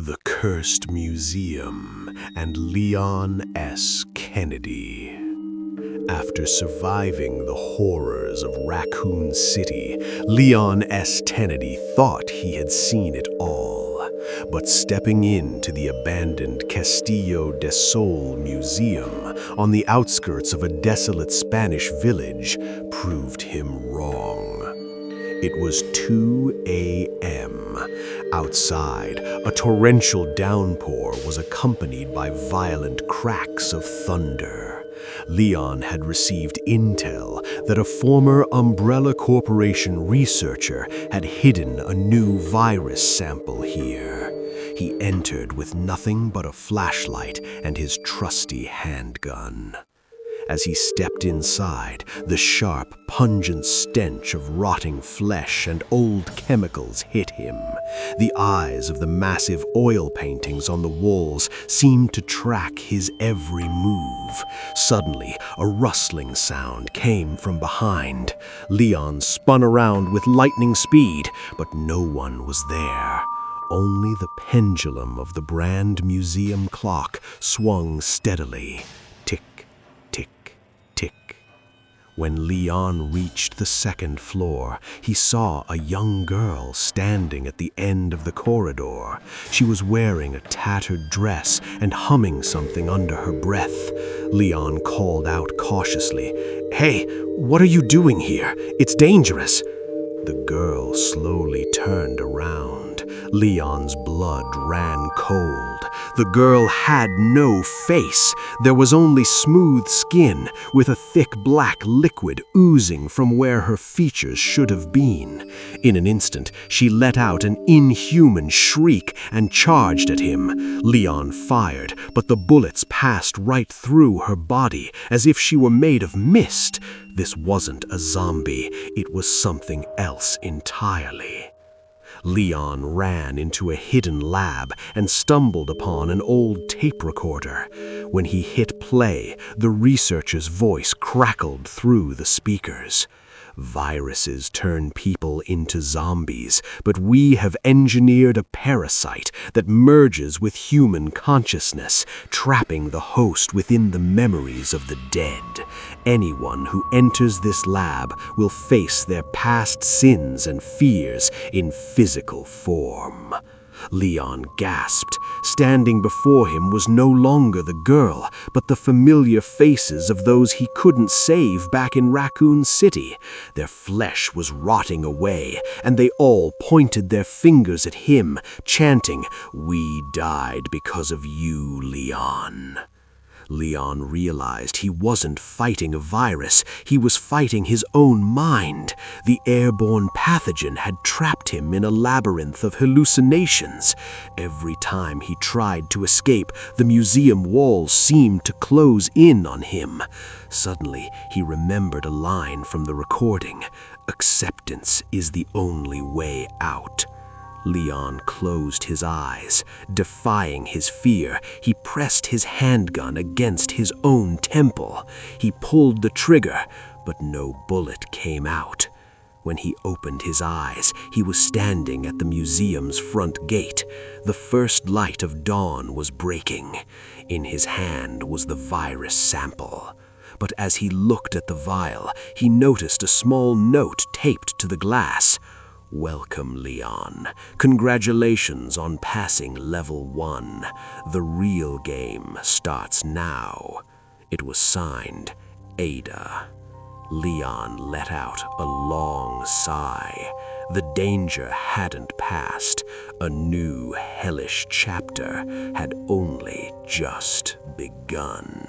The Cursed Museum and Leon S. Kennedy. After surviving the horrors of Raccoon City, Leon S. Kennedy thought he had seen it all. But stepping into the abandoned Castillo de Sol Museum on the outskirts of a desolate Spanish village proved him wrong. It was 2 a.m. Outside, a torrential downpour was accompanied by violent cracks of thunder. Leon had received intel that a former Umbrella Corporation researcher had hidden a new virus sample here. He entered with nothing but a flashlight and his trusty handgun. As he stepped inside, the sharp, pungent stench of rotting flesh and old chemicals hit him. The eyes of the massive oil paintings on the walls seemed to track his every move. Suddenly, a rustling sound came from behind. Leon spun around with lightning speed, but no one was there. Only the pendulum of the Brand Museum clock swung steadily. Tick, tick, tick. When Leon reached the second floor, he saw a young girl standing at the end of the corridor. She was wearing a tattered dress and humming something under her breath. Leon called out cautiously, "Hey, what are you doing here? It's dangerous." The girl slowly turned around. Leon's blood ran cold. The girl had no face. There was only smooth skin, with a thick black liquid oozing from where her features should have been. In an instant, she let out an inhuman shriek and charged at him. Leon fired, but the bullets passed right through her body, as if she were made of mist. This wasn't a zombie. It was something else entirely. Leon ran into a hidden lab and stumbled upon an old tape recorder. When he hit play, the researcher's voice crackled through the speakers. "Viruses turn people into zombies, but we have engineered a parasite that merges with human consciousness, trapping the host within the memories of the dead. Anyone who enters this lab will face their past sins and fears in physical form." Leon gasped. Standing before him was no longer the girl, but the familiar faces of those he couldn't save back in Raccoon City. Their flesh was rotting away, and they all pointed their fingers at him, chanting, "We died because of you, Leon." Leon realized he wasn't fighting a virus, he was fighting his own mind. The airborne pathogen had trapped him in a labyrinth of hallucinations. Every time he tried to escape, the museum walls seemed to close in on him. Suddenly, he remembered a line from the recording, "Acceptance is the only way out." Leon closed his eyes. Defying his fear, he pressed his handgun against his own temple. He pulled the trigger, but no bullet came out. When he opened his eyes, he was standing at the museum's front gate. The first light of dawn was breaking. In his hand was the virus sample. But as he looked at the vial, he noticed a small note taped to the glass. "Welcome, Leon. Congratulations on passing level 1. The real game starts now." It was signed, Ada. Leon let out a long sigh. The danger hadn't passed. A new hellish chapter had only just begun.